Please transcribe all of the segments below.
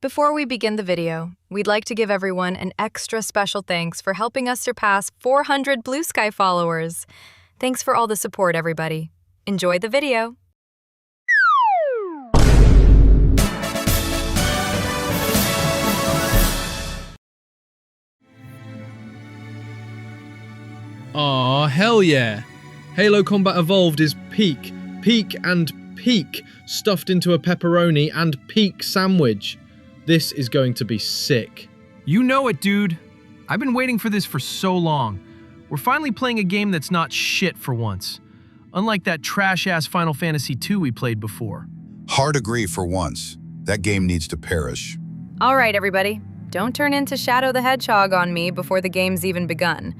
Before we begin the video, we'd like to give everyone an extra special thanks for helping us surpass 400 Blue Sky followers. Thanks for all the support, everybody. Enjoy the video. Aw, hell yeah! Halo Combat Evolved is peak, and peak, stuffed into a pepperoni and peak sandwich. This is going to be sick. You know it, dude. I've been waiting for this for so long. We're finally playing a game that's not shit for once. Unlike that trash-ass Final Fantasy II we played before. Hard agree for once. That game needs to perish. All right, everybody. Don't turn into Shadow the Hedgehog on me before the game's even begun.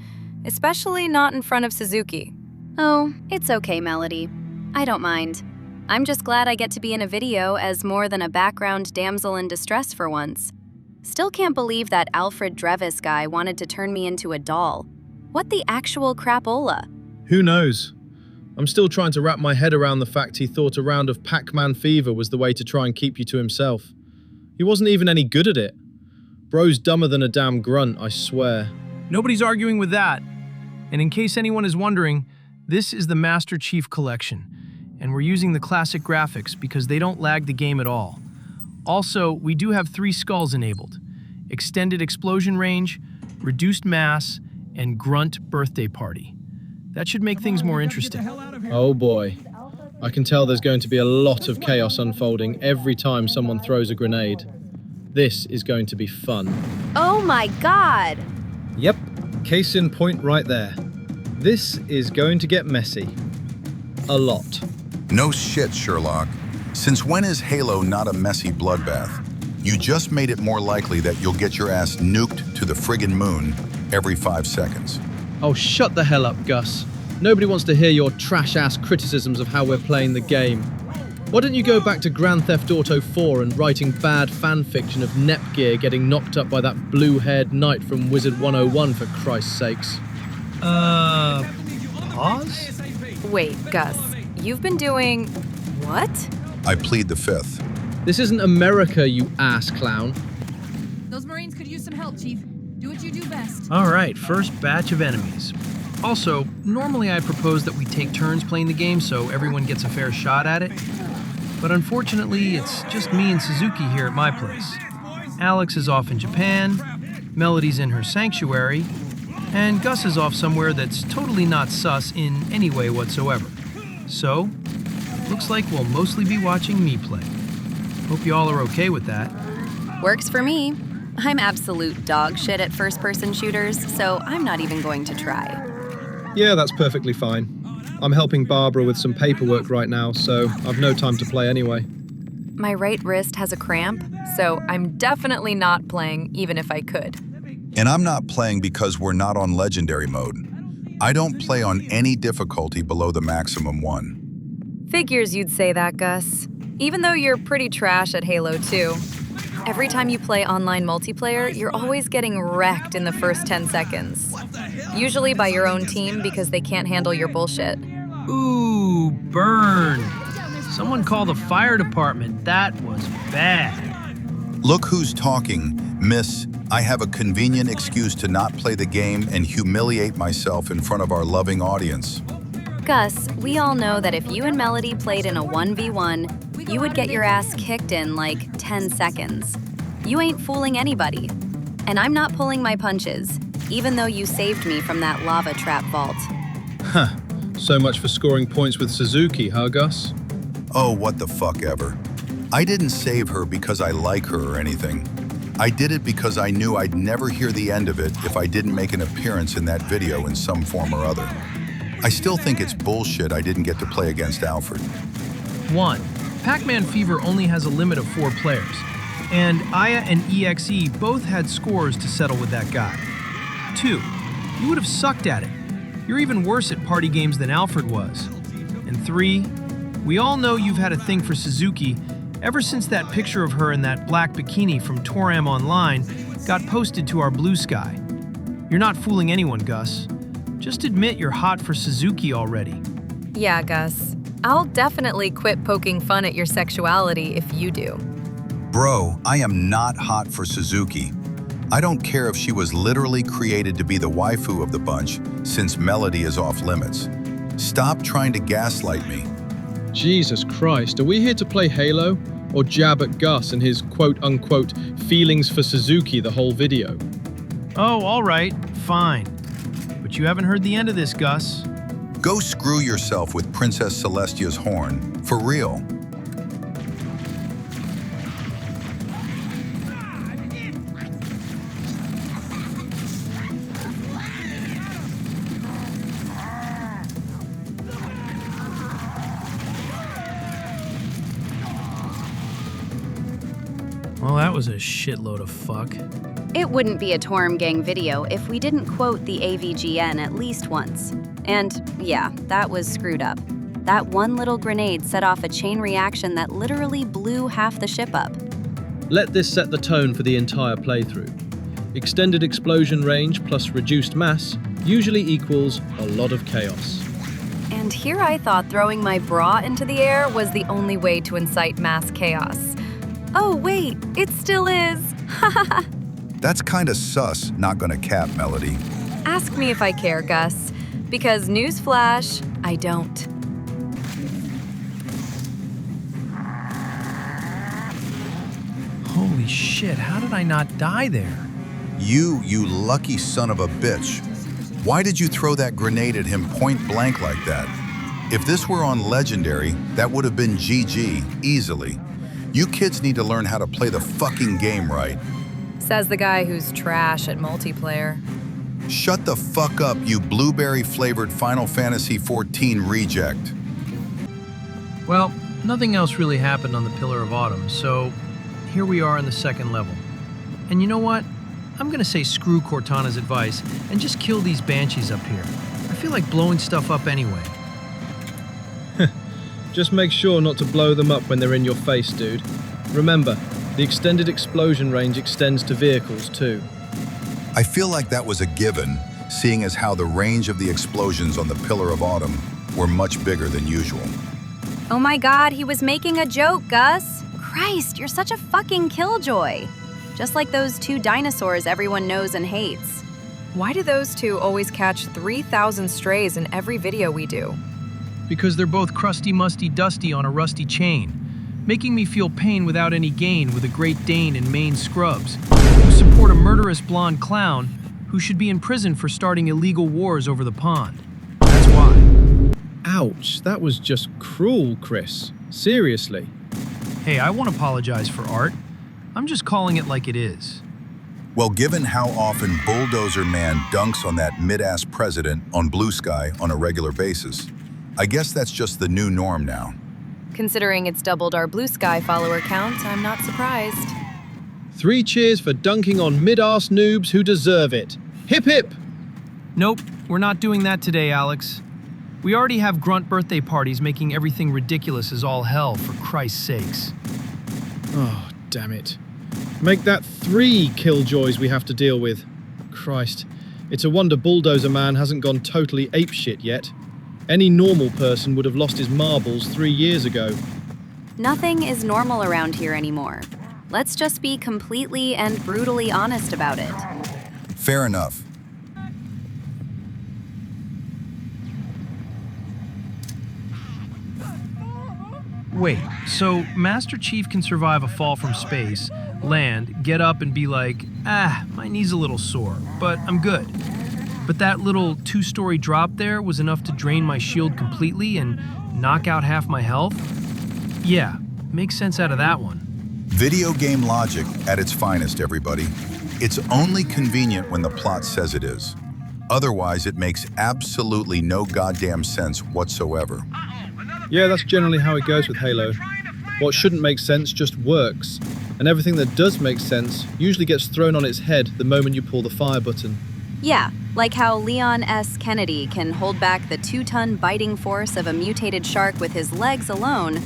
Especially not in front of Sizuki. Oh, it's okay, Melody. I don't mind. I'm just glad I get to be in a video as more than a background damsel in distress for once. Still can't believe that Alfred Drevis guy wanted to turn me into a doll. What the actual crapola? Who knows? I'm still trying to wrap my head around the fact he thought a round of Pac-Man fever was the way to try and keep you to himself. He wasn't even any good at it. Bro's dumber than a damn grunt, I swear. Nobody's arguing with that. And in case anyone is wondering, this is the Master Chief Collection. And we're using the classic graphics because they don't lag the game at all. Also, we do have 3 skulls enabled: extended explosion range, reduced mass, and grunt birthday party. That should make things more interesting. Oh boy. I can tell there's going to be a lot of chaos unfolding every time someone throws a grenade. This is going to be fun. Oh my god! Yep, case in point right there. This is going to get messy. A lot. No shit, Sherlock. Since when is Halo not a messy bloodbath? You just made it more likely that you'll get your ass nuked to the friggin' moon every 5 seconds. Oh, shut the hell up, Gus. Nobody wants to hear your trash-ass criticisms of how we're playing the game. Why don't you go back to Grand Theft Auto 4 and writing bad fanfiction of Nepgear getting knocked up by that blue-haired knight from Wizard 101, for Christ's sakes? Pause? Wait, Gus, you've been doing what? I plead the fifth. This isn't America, you ass clown. Those Marines could use some help, Chief. Do what you do best. All right, first batch of enemies. Also, normally I propose that we take turns playing the game so everyone gets a fair shot at it. But unfortunately, it's just me and Sizuki here at my place. Alex is off in Japan, Melody's in her sanctuary, and Gus is off somewhere that's totally not sus in any way whatsoever. So, looks like we'll mostly be watching me play. Hope you all are okay with that. Works for me. I'm absolute dog shit at first-person shooters, so I'm not even going to try. Yeah, that's perfectly fine. I'm helping Barbara with some paperwork right now, so I've no time to play anyway. My right wrist has a cramp, so I'm definitely not playing even if I could. And I'm not playing because we're not on Legendary mode. I don't play on any difficulty below the maximum 1. Figures you'd say that, Gus. Even though you're pretty trash at Halo 2. Every time you play online multiplayer, you're always getting wrecked in the first 10 seconds. Usually by your own team because they can't handle your bullshit. Ooh, burn. Someone call the fire department. That was bad. Look who's talking, Miss. I have a convenient excuse to not play the game and humiliate myself in front of our loving audience. Gus, we all know that if you and Melody played in a 1v1, you would get your ass kicked in like 10 seconds. You ain't fooling anybody. And I'm not pulling my punches, even though you saved me from that lava trap vault. Huh. So much for scoring points with Sizuki, huh, Gus? Oh, what the fuck ever. I didn't save her because I like her or anything. I did it because I knew I'd never hear the end of it if I didn't make an appearance in that video in some form or other. I still think it's bullshit I didn't get to play against Alfred. 1. Pac-Man Fever only has a limit of 4 players, and Aya and EXE both had scores to settle with that guy. 2. You would have sucked at it. You're even worse at party games than Alfred was. And 3. We all know you've had a thing for Sizuki ever since that picture of her in that black bikini from Toram Online got posted to our Blue Sky. You're not fooling anyone, Gus. Just admit you're hot for Sizuki already. Yeah, Gus. I'll definitely quit poking fun at your sexuality if you do. Bro, I am not hot for Sizuki. I don't care if she was literally created to be the waifu of the bunch, since Melody is off limits. Stop trying to gaslight me. Jesus Christ, are we here to play Halo? Or jab at Gus and his quote-unquote feelings for Sizuki the whole video? Oh, all right, fine. But you haven't heard the end of this, Gus. Go screw yourself with Princess Celestia's horn. For real. Well, that was a shitload of fuck. It wouldn't be a Toram Gang video if we didn't quote the AVGN at least once. And yeah, that was screwed up. That one little grenade set off a chain reaction that literally blew half the ship up. Let this set the tone for the entire playthrough. Extended explosion range plus reduced mass usually equals a lot of chaos. And here I thought throwing my bra into the air was the only way to incite mass chaos. Oh wait, it still is. That's kinda sus, not gonna cap, Melody. Ask me if I care, Gus. Because newsflash, I don't. Holy shit, how did I not die there? You lucky son of a bitch. Why did you throw that grenade at him point blank like that? If this were on Legendary, that would have been GG, easily. You kids need to learn how to play the fucking game right. Says the guy who's trash at multiplayer. Shut the fuck up, you blueberry-flavored Final Fantasy XIV reject. Well, nothing else really happened on the Pillar of Autumn, so here we are in the second level. And you know what? I'm gonna say screw Cortana's advice and just kill these banshees up here. I feel like blowing stuff up anyway. Just make sure not to blow them up when they're in your face, dude. Remember, the extended explosion range extends to vehicles too. I feel like that was a given, seeing as how the range of the explosions on the Pillar of Autumn were much bigger than usual. Oh my god, he was making a joke, Gus. Christ, you're such a fucking killjoy. Just like those two dinosaurs everyone knows and hates. Why do those two always catch 3,000 strays in every video we do? Because they're both crusty, musty, dusty on a rusty chain, making me feel pain without any gain with a Great Dane in Maine scrubs, who support a murderous blonde clown who should be in prison for starting illegal wars over the pond. That's why. Ouch, that was just cruel, Chris. Seriously. Hey, I won't apologize for art. I'm just calling it like it is. Well, given how often Bulldozer Man dunks on that mid-ass president on Blue Sky on a regular basis, I guess that's just the new norm now. Considering it's doubled our Blue Sky follower count, I'm not surprised. 3 cheers for dunking on mid-arse noobs who deserve it. Hip hip! Nope, we're not doing that today, Alex. We already have grunt birthday parties making everything ridiculous as all hell, for Christ's sakes. Oh, damn it. Make that 3 killjoys we have to deal with. Christ, it's a wonder Bulldozer Man hasn't gone totally apeshit yet. Any normal person would have lost his marbles 3 years ago. Nothing is normal around here anymore. Let's just be completely and brutally honest about it. Fair enough. Wait, so Master Chief can survive a fall from space, land, get up and be like, my knee's a little sore, but I'm good. But that little 2-story drop there was enough to drain my shield completely and knock out half my health? Yeah, makes sense out of that one. Video game logic at its finest, everybody. It's only convenient when the plot says it is. Otherwise, it makes absolutely no goddamn sense whatsoever. Yeah, that's generally how it goes with Halo. What shouldn't make sense just works, and everything that does make sense usually gets thrown on its head the moment you pull the fire button. Yeah, like how Leon S. Kennedy can hold back the 2-ton biting force of a mutated shark with his legs alone,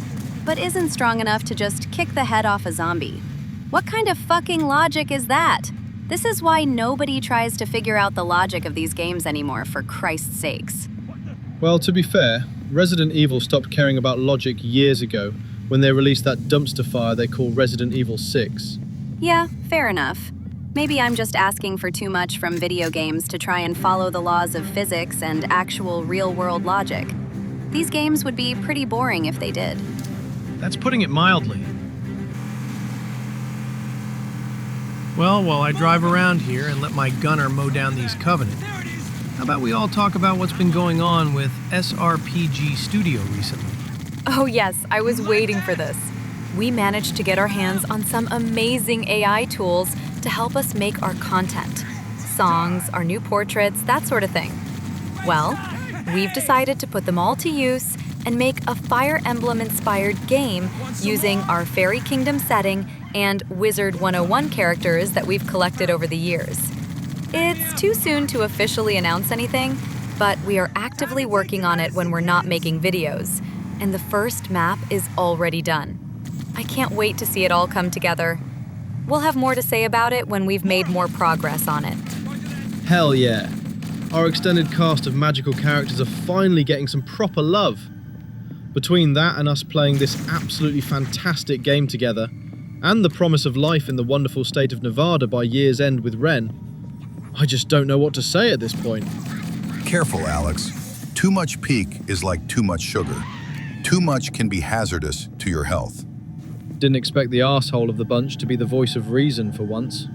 but isn't strong enough to just kick the head off a zombie. What kind of fucking logic is that? This is why nobody tries to figure out the logic of these games anymore, for Christ's sakes. Well, to be fair, Resident Evil stopped caring about logic years ago when they released that dumpster fire they call Resident Evil 6. Yeah, fair enough. Maybe I'm just asking for too much from video games to try and follow the laws of physics and actual real-world logic. These games would be pretty boring if they did. That's putting it mildly. Well, while I drive around here and let my gunner mow down these Covenant, how about we all talk about what's been going on with SRPG Studio recently? Oh yes, I was waiting for this. We managed to get our hands on some amazing AI tools to help us make our content. Songs, our new portraits, that sort of thing. Well, we've decided to put them all to use and make a Fire Emblem-inspired game using our Fairy Kingdom setting and Wizard 101 characters that we've collected over the years. It's too soon to officially announce anything, but we are actively working on it when we're not making videos, and the first map is already done. I can't wait to see it all come together. We'll have more to say about it when we've made more progress on it. Hell yeah. Our extended cast of magical characters are finally getting some proper love. Between that and us playing this absolutely fantastic game together, and the promise of life in the wonderful state of Nevada by year's end with Ren, I just don't know what to say at this point. Careful, Alex. Too much peak is like too much sugar. Too much can be hazardous to your health. Didn't expect the arsehole of the bunch to be the voice of reason for once.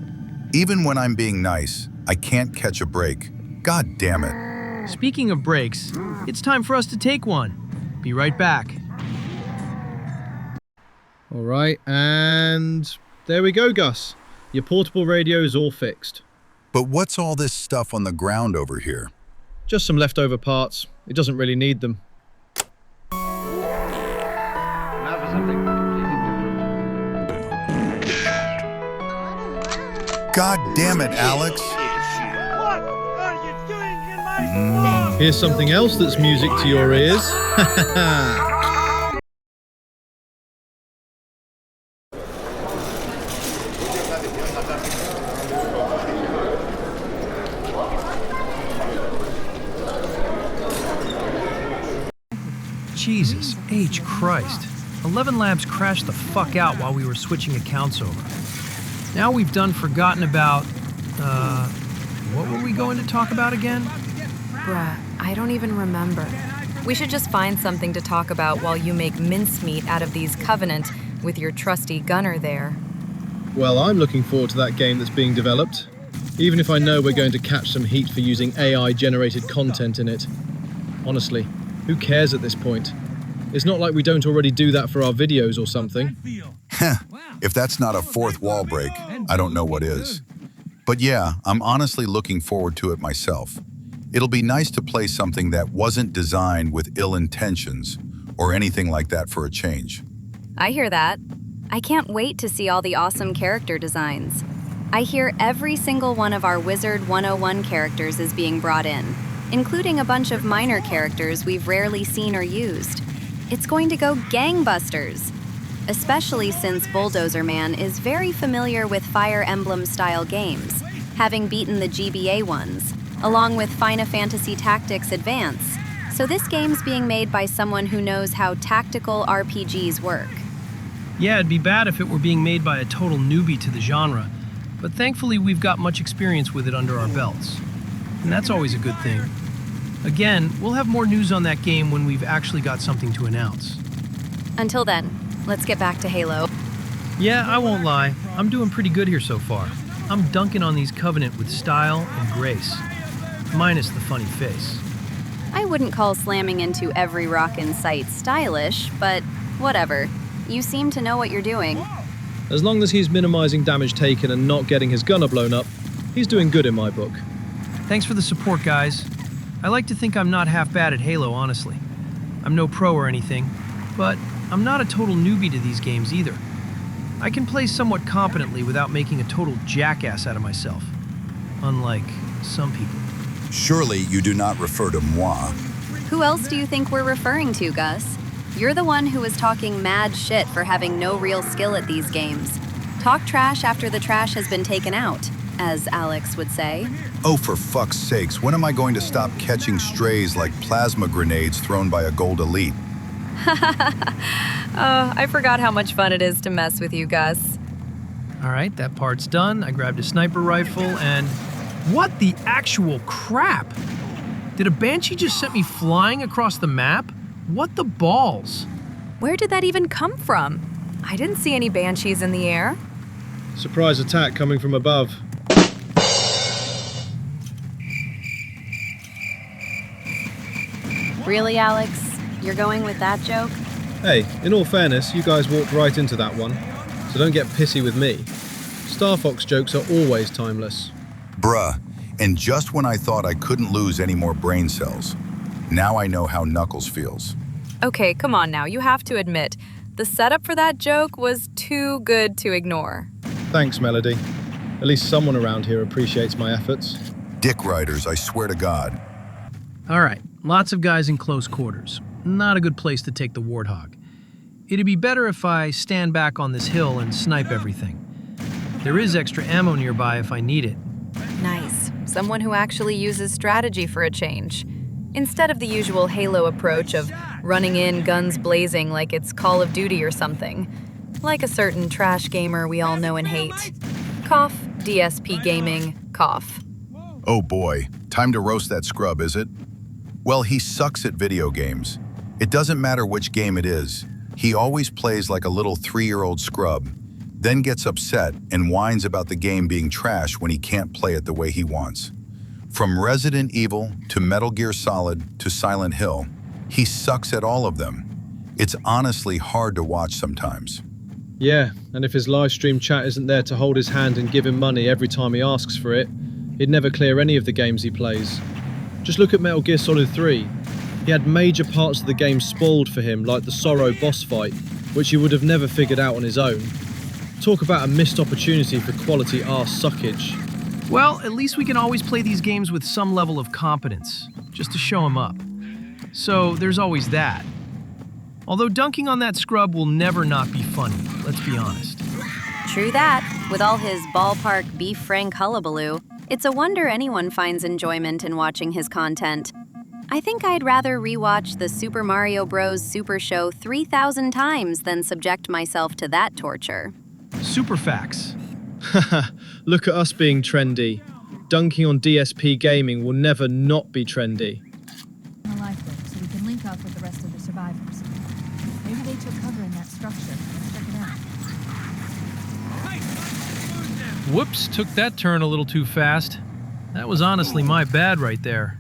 Even when I'm being nice, I can't catch a break. God damn it. Speaking of breaks, it's time for us to take one. Be right back. All right, and there we go, Gus. Your portable radio is all fixed. But what's all this stuff on the ground over here? Just some leftover parts. It doesn't really need them. God damn it, Alex. Here's something else that's music to your ears. Jesus H. Christ. ElevenLabs crashed the fuck out while we were switching accounts over. Now we've done forgotten about, what were we going to talk about again? Bruh, I don't even remember. We should just find something to talk about while you make mincemeat out of these Covenant with your trusty gunner there. Well, I'm looking forward to that game that's being developed, even if I know we're going to catch some heat for using AI-generated content in it. Honestly, who cares at this point? It's not like we don't already do that for our videos or something. If that's not a fourth wall break, I don't know what is. But yeah, I'm honestly looking forward to it myself. It'll be nice to play something that wasn't designed with ill intentions or anything like that for a change. I hear that. I can't wait to see all the awesome character designs. I hear every single one of our Wizard 101 characters is being brought in, including a bunch of minor characters we've rarely seen or used. It's going to go gangbusters, especially since Bulldozer Man is very familiar with Fire Emblem-style games, having beaten the GBA ones, along with Final Fantasy Tactics Advance, so this game's being made by someone who knows how tactical RPGs work. Yeah, it'd be bad if it were being made by a total newbie to the genre, but thankfully we've got much experience with it under our belts. And that's always a good thing. Again, we'll have more news on that game when we've actually got something to announce. Until then, let's get back to Halo. Yeah, I won't lie. I'm doing pretty good here so far. I'm dunking on these Covenant with style and grace. Minus the funny face. I wouldn't call slamming into every rock in sight stylish, but whatever. You seem to know what you're doing. As long as he's minimizing damage taken and not getting his gunner blown up, he's doing good in my book. Thanks for the support, guys. I like to think I'm not half bad at Halo, honestly. I'm no pro or anything, but I'm not a total newbie to these games either. I can play somewhat competently without making a total jackass out of myself. Unlike some people. Surely you do not refer to moi. Who else do you think we're referring to, Gus? You're the one who was talking mad shit for having no real skill at these games. Talk trash after the trash has been taken out, as Alex would say. Oh, for fuck's sakes, when am I going to stop catching strays like plasma grenades thrown by a gold elite? I forgot how much fun it is to mess with you, Gus. All right, that part's done. I grabbed a sniper rifle and... What the actual crap? Did a Banshee just send me flying across the map? What the balls? Where did that even come from? I didn't see any banshees in the air. Surprise attack coming from above. Really, Alex? You're going with that joke? Hey, in all fairness, you guys walked right into that one, so don't get pissy with me. Star Fox jokes are always timeless. Bruh, and just when I thought I couldn't lose any more brain cells, now I know how Knuckles feels. Okay, come on now, you have to admit, the setup for that joke was too good to ignore. Thanks, Melody. At least someone around here appreciates my efforts. Dick riders, I swear to God. All right, lots of guys in close quarters. Not a good place to take the Warthog. It'd be better if I stand back on this hill and snipe everything. There is extra ammo nearby if I need it. Nice. Someone who actually uses strategy for a change. Instead of the usual Halo approach of running in guns blazing like it's Call of Duty or something. Like a certain trash gamer we all know and hate. Cough, DSP gaming, cough. Oh boy, time to roast that scrub, is it? Well, he sucks at video games. It doesn't matter which game it is. He always plays like a little 3-year-old scrub, then gets upset and whines about the game being trash when he can't play it the way he wants. From Resident Evil to Metal Gear Solid to Silent Hill, he sucks at all of them. It's honestly hard to watch sometimes. Yeah, and if his live stream chat isn't there to hold his hand and give him money every time he asks for it, he'd never clear any of the games he plays. Just look at Metal Gear Solid 3. He had major parts of the game spoiled for him, like the Sorrow boss fight, which he would have never figured out on his own. Talk about a missed opportunity for quality arse suckage. Well, at least we can always play these games with some level of competence, just to show him up. So there's always that. Although dunking on that scrub will never not be funny, let's be honest. True that. With all his ballpark beef frank hullabaloo, it's a wonder anyone finds enjoyment in watching his content. I think I'd rather rewatch the Super Mario Bros. Super Show 3,000 times than subject myself to that torture. Super facts. Look at us being trendy. Dunking on DSP gaming will never not be trendy. A lifeboat, so we can link up with the rest of the survivors. Maybe they took cover in that structure. Let's check it out. Whoops, took that turn a little too fast. That was honestly my bad right there.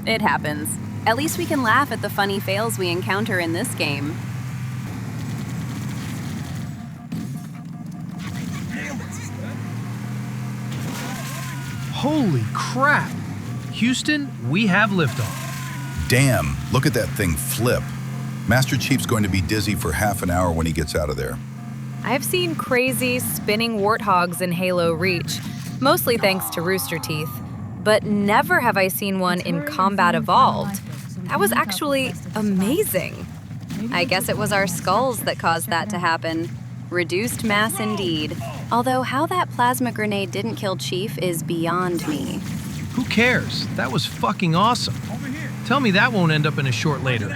It happens. At least we can laugh at the funny fails we encounter in this game. Holy crap! Houston, we have liftoff. Damn, look at that thing flip. Master Chief's going to be dizzy for half an hour when he gets out of there. I've seen crazy, spinning warthogs in Halo Reach, mostly thanks to Rooster Teeth. But never have I seen one in Combat Evolved. That was actually amazing. I guess it was our skulls that caused that to happen. Reduced mass indeed. Although how that plasma grenade didn't kill Chief is beyond me. Who cares? That was fucking awesome. Tell me that won't end up in a short later.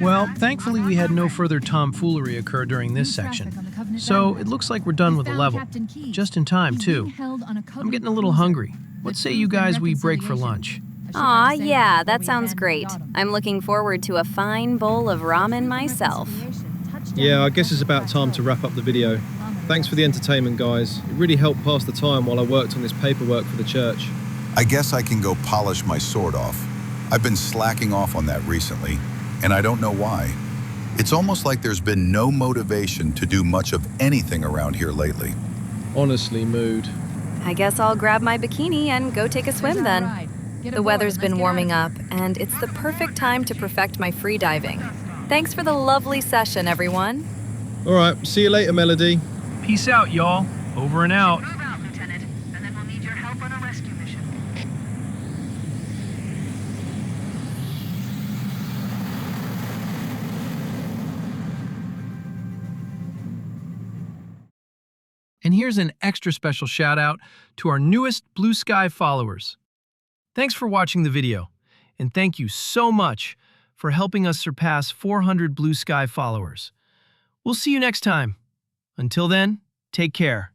Well, thankfully we had no further tomfoolery occur during this section. So it looks like we're done with the level. Just in time, too. I'm getting a little hungry. What say you guys we break for lunch? Aw, yeah, that sounds great. I'm looking forward to a fine bowl of ramen myself. Yeah, I guess it's about time to wrap up the video. Thanks for the entertainment, guys. It really helped pass the time while I worked on this paperwork for the church. I guess I can go polish my sword off. I've been slacking off on that recently, and I don't know why. It's almost like there's been no motivation to do much of anything around here lately. Honestly, mood. I guess I'll grab my bikini and go take a swim then. The weather's been warming up, and it's the perfect time to perfect my free diving. Thanks for the lovely session, everyone. All right, see you later, Melody. Peace out, y'all. Over and out. Move out, Lieutenant, and then we'll need your help on a rescue mission. And here's an extra special shout out to our newest Blue Sky followers. Thanks for watching the video. and thank you so much for helping us surpass 400 Blue Sky followers. We'll see you next time. Until then, take care.